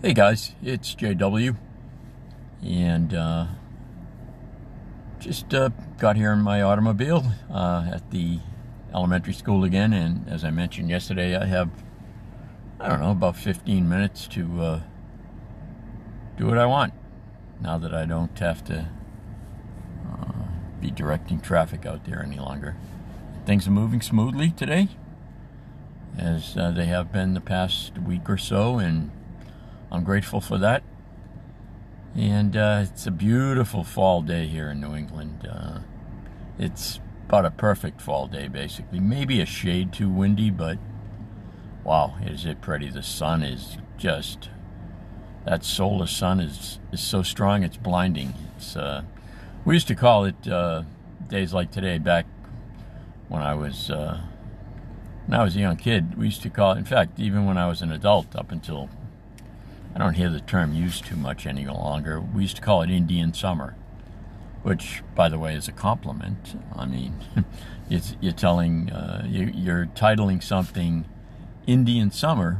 Hey guys, it's JW, and just got here in my automobile at the elementary school again. And as I mentioned yesterday, I have, I don't know, about 15 minutes to do what I want now that I don't have to be directing traffic out there any longer. Things are moving smoothly today, as they have been the past week or so, and I'm grateful for that. And it's a beautiful fall day here in New England. It's about a perfect fall day, basically. Maybe a shade too windy, but wow, is it pretty. The sun is just, that solar sun is so strong, it's blinding. It's we used to call it days like today back when I was a young kid. We used to call it, in fact, even when I was an adult, up until, I don't hear the term used too much any longer. We used to call it Indian summer, which, by the way, is a compliment. I mean, you're titling something Indian summer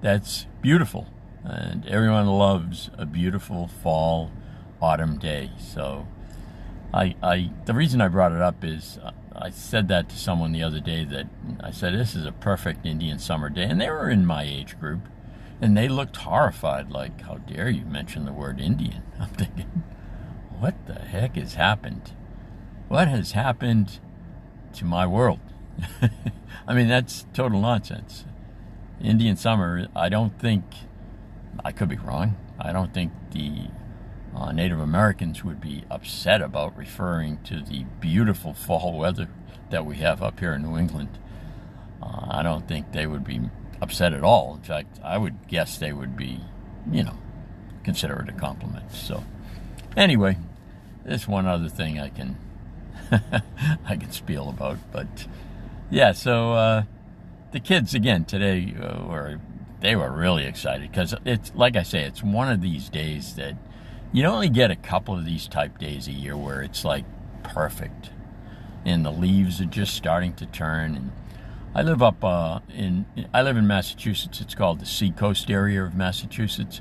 that's beautiful, and everyone loves a beautiful fall, autumn day. So, the reason I brought it up is I said that to someone the other day, that I said this is a perfect Indian summer day, and they were in my age group. And they looked horrified, like, how dare you mention the word Indian? I'm thinking, what the heck has happened? What has happened to my world? I mean, that's total nonsense. Indian summer, I don't think, I could be wrong, I don't think the Native Americans would be upset about referring to the beautiful fall weather that we have up here in New England. I don't think they would be upset at all. In fact, I would guess they would be, consider it a compliment. So, anyway, there's one other thing I can I can spiel about. But yeah, so the kids again today were really excited, because it's, like I say, it's one of these days that you only get a couple of these type days a year where it's like perfect, and the leaves are just starting to turn. And I live in Massachusetts. It's called the Seacoast area of Massachusetts,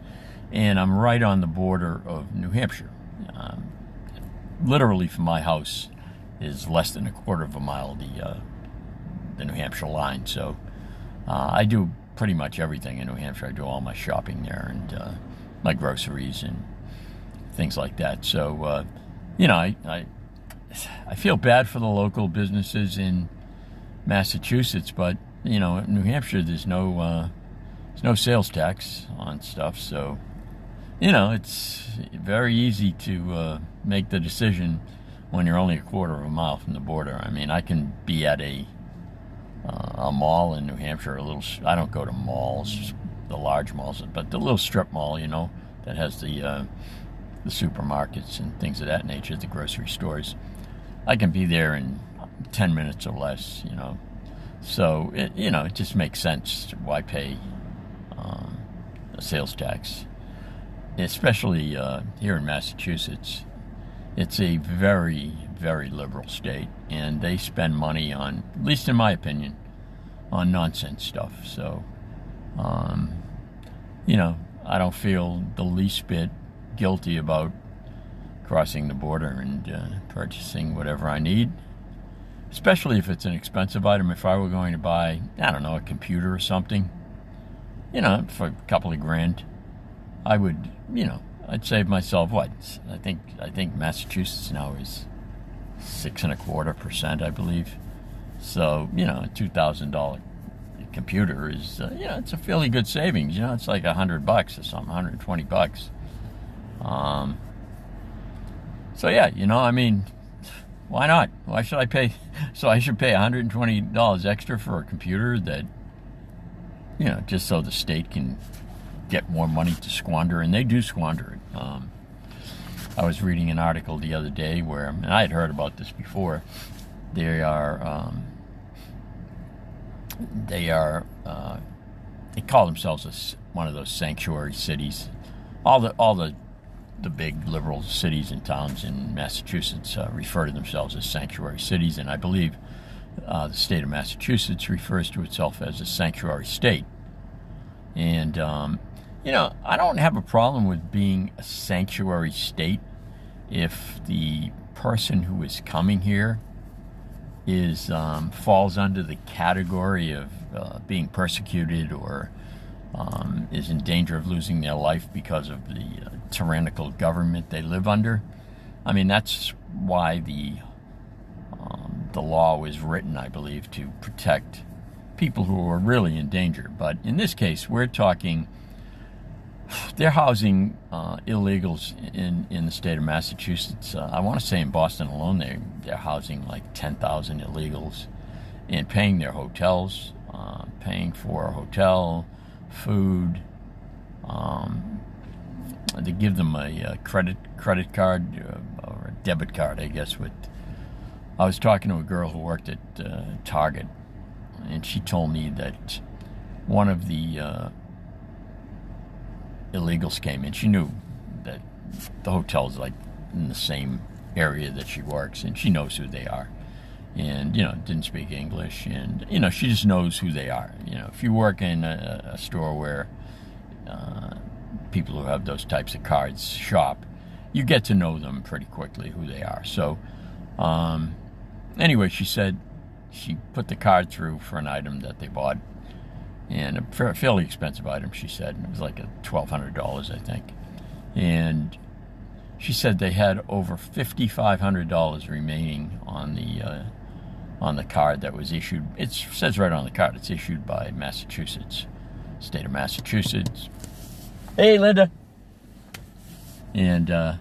and I'm right on the border of New Hampshire. Literally, from my house is less than a quarter of a mile the New Hampshire line. So I do pretty much everything in New Hampshire. I do all my shopping there, and my groceries and things like that. So I feel bad for the local businesses in Massachusetts, but in New Hampshire there's no sales tax on stuff, so it's very easy to make the decision when you're only a quarter of a mile from the border. I mean, I can be at a mall in New Hampshire, I don't go to malls, the large malls, but the little strip mall, that has the supermarkets and things of that nature, the grocery stores. I can be there in 10 minutes or less, So, it just makes sense. Why pay a sales tax? Especially here in Massachusetts. It's a very, very liberal state, and they spend money on, at least in my opinion, on nonsense stuff. So, I don't feel the least bit guilty about crossing the border and purchasing whatever I need. Especially if it's an expensive item. If I were going to buy, I don't know, a computer or something, for a couple of grand, I would, I'd save myself what? I think Massachusetts now is 6.25%, I believe. So, a $2,000 computer is, it's a fairly good savings. It's like $100 or something, $120. So yeah, I mean, why not? Why should I pay? So I should pay $120 extra for a computer that, just so the state can get more money to squander, and they do squander it. I was reading an article the other day where, and I had heard about this before, they call themselves one of those sanctuary cities. All the big liberal cities and towns in Massachusetts refer to themselves as sanctuary cities, and I believe the state of Massachusetts refers to itself as a sanctuary state. And I don't have a problem with being a sanctuary state if the person who is coming here is falls under the category of being persecuted or is in danger of losing their life because of the tyrannical government they live under. I mean, that's why the law was written, I believe, to protect people who are really in danger. But in this case, we're talking, they're housing illegals in the state of Massachusetts. I want to say in Boston alone, they're housing like 10,000 illegals and paying their hotels, paying for a hotel, food. They give them a credit card or a debit card, I guess. I was talking to a girl who worked at Target, and she told me that one of the illegals came in. She knew that the hotel's like in the same area that she works, and she knows who they are. And, didn't speak English, and, she just knows who they are. If you work in a store where people who have those types of cards shop, you get to know them pretty quickly, who they are. So, anyway, she said she put the card through for an item that they bought, and a fairly expensive item, she said. It was like $1,200, I think. And she said they had over $5,500 remaining on the card that was issued. It says right on the card, it's issued by Massachusetts, state of Massachusetts. Hey, Linda. And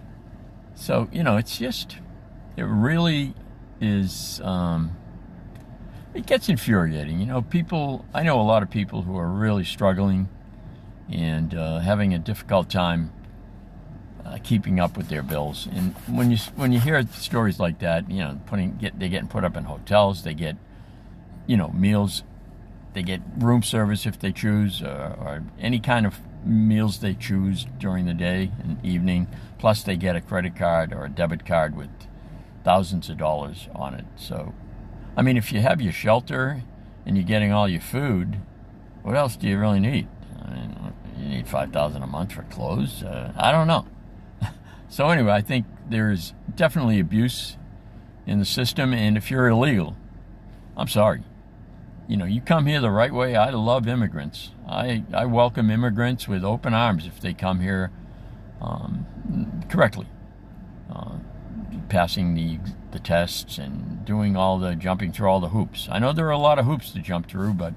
so, it's just, it really is, it gets infuriating. I know a lot of people who are really struggling and having a difficult time keeping up with their bills. And when you hear stories like that, they're getting put up in hotels, they get, meals, they get room service if they choose, or any kind of meals they choose during the day and evening, plus they get a credit card or a debit card with thousands of dollars on it. So, I mean, if you have your shelter and you're getting all your food, what else do you really need? I mean, you need $5,000 a month for clothes? I don't know. So anyway, I think there's definitely abuse in the system, and if you're illegal, I'm sorry. You come here the right way. I love immigrants. I welcome immigrants with open arms if they come here correctly, passing the tests and jumping through all the hoops. I know there are a lot of hoops to jump through, but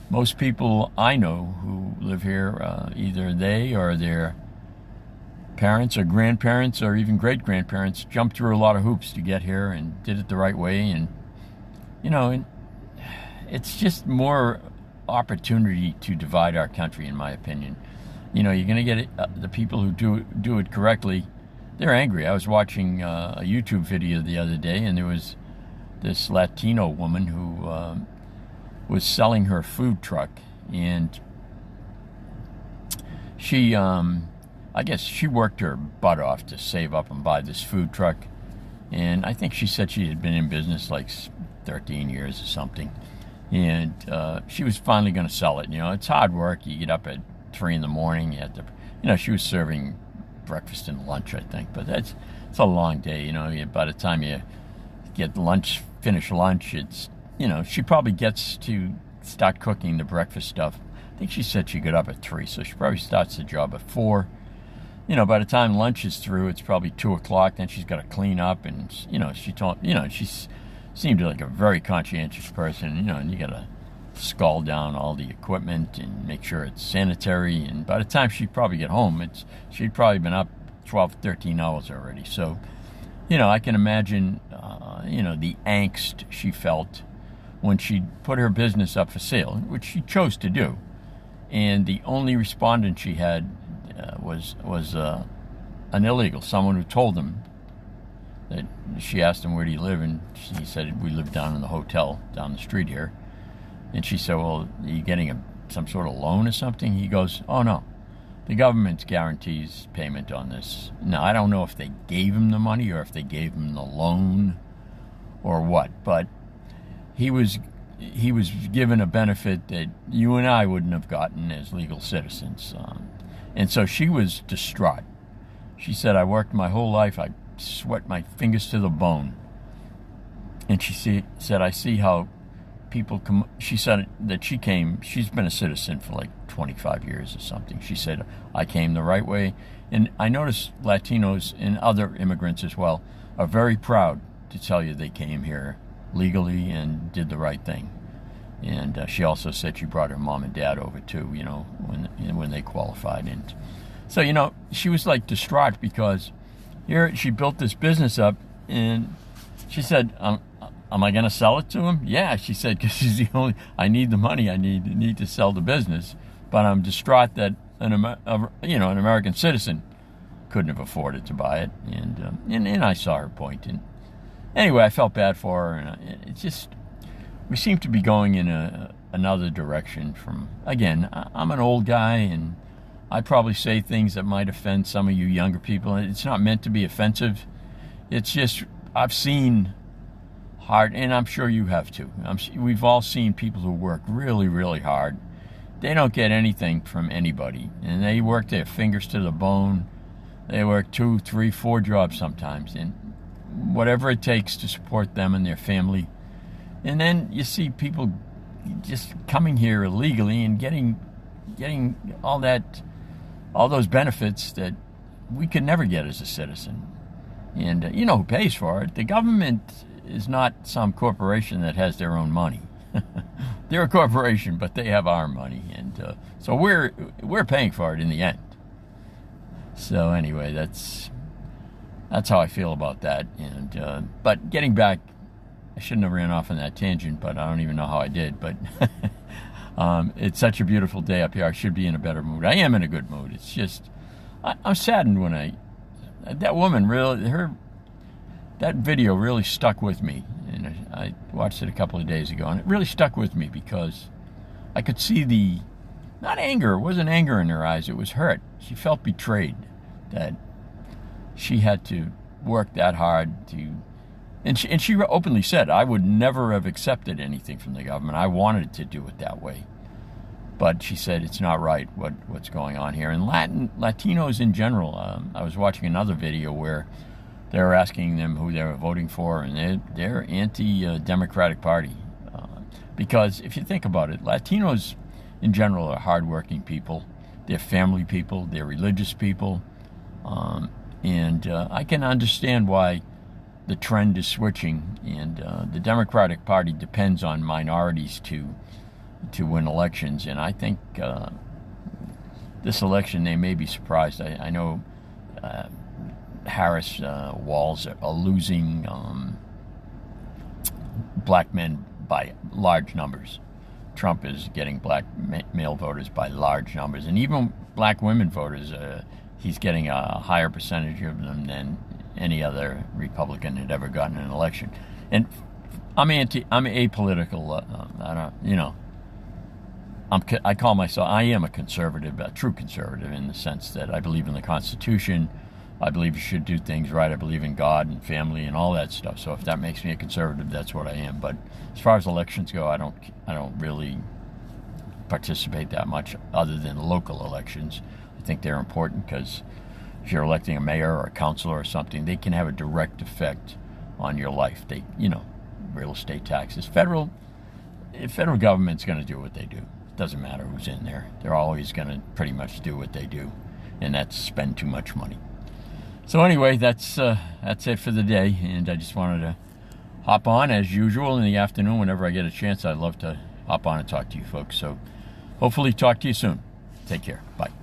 most people I know who live here, either they or their parents or grandparents or even great-grandparents jumped through a lot of hoops to get here and did it the right way. And, it's just more opportunity to divide our country, in my opinion. You're going to get the people who do it correctly. They're angry. I was watching a YouTube video the other day, and there was this Latino woman who was selling her food truck, and she, I guess she worked her butt off to save up and buy this food truck, and I think she said she had been in business like 13 years or something. And she was finally going to sell it. It's hard work. You get up at 3 in the morning. You have to, she was serving breakfast and lunch, I think. But it's a long day. By the time you get finish lunch, it's, she probably gets to start cooking the breakfast stuff. I think she said she got up at 3, so she probably starts the job at 4. By the time lunch is through, it's probably 2 o'clock. Then she's got to clean up, and she's seemed like a very conscientious person, and you got to skull down all the equipment and make sure it's sanitary. And by the time she'd probably get home, she'd probably been up 12, 13 hours already. So, I can imagine, the angst she felt when she put her business up for sale, which she chose to do. And the only respondent she had was an illegal, someone who told them that she asked him, where do you live? And he said, we live down in the hotel down the street here. And she said, well, are you getting some sort of loan or something? He goes, oh, no. The government guarantees payment on this. Now, I don't know if they gave him the money or if they gave him the loan or what, but he was given a benefit that you and I wouldn't have gotten as legal citizens. And so she was distraught. She said, I worked my whole life. I sweat my fingers to the bone. And she said, I see how people come. She said that she's been a citizen for like 25 years or something. She said, I came the right way. And I noticed Latinos and other immigrants as well are very proud to tell you they came here legally and did the right thing. And she also said she brought her mom and dad over too, when they qualified. And so, she was like distraught because here she built this business up, and she said, am I going to sell it to him? Yeah, she said, because she's the only, I need the money, I need to sell the business. But I'm distraught that an American citizen couldn't have afforded to buy it. And I saw her point. And anyway, I felt bad for her. And it just, we seem to be going in another direction from, again, I'm an old guy, and I probably say things that might offend some of you younger people. It's not meant to be offensive. It's just, I've seen hard, and I'm sure you have too. We've all seen people who work really, really hard. They don't get anything from anybody, and they work their fingers to the bone. They work 2, 3, 4 jobs sometimes, and whatever it takes to support them and their family. And then you see people just coming here illegally and getting all those benefits that we could never get as a citizen. And who pays for it? The government is not some corporation that has their own money. They're a corporation, but they have our money, and so we're paying for it in the end. So anyway, that's how I feel about that. And but getting back, I shouldn't have ran off on that tangent, but I don't even know how I did. But it's such a beautiful day up here. I should be in a better mood. I am in a good mood. It's just I'm saddened when that woman really that video really stuck with me. And I watched it a couple of days ago, and it really stuck with me because I could see not anger, it wasn't anger in her eyes, it was hurt. She felt betrayed that she had to work that hard and she openly said, I would never have accepted anything from the government. I wanted to do it that way. But she said it's not right what's going on here. And Latinos in general, I was watching another video where they were asking them who they were voting for, and they're anti-Democratic Party. Because if you think about it, Latinos in general are hardworking people. They're family people. They're religious people. And I can understand why the trend is switching. And the Democratic Party depends on minorities to win elections. And I think this election they may be surprised. I know Harris walls are losing black men by large numbers. Trump is getting black male voters by large numbers, and even black women voters, he's getting a higher percentage of them than any other Republican had ever gotten in an election. And I'm apolitical. I call myself, I am a conservative, a true conservative, in the sense that I believe in the Constitution. I believe you should do things right. I believe in God and family and all that stuff. So if that makes me a conservative, that's what I am. But as far as elections go, I don't really participate that much, other than local elections. I think they're important because if you're electing a mayor or a councilor or something, they can have a direct effect on your life. Real estate taxes, federal government's going to do what they do. It doesn't matter who's in there. They're always going to pretty much do what they do, and that's spend too much money. So anyway, that's it for the day, and I just wanted to hop on as usual in the afternoon. Whenever I get a chance, I'd love to hop on and talk to you folks. So hopefully talk to you soon. Take care. Bye.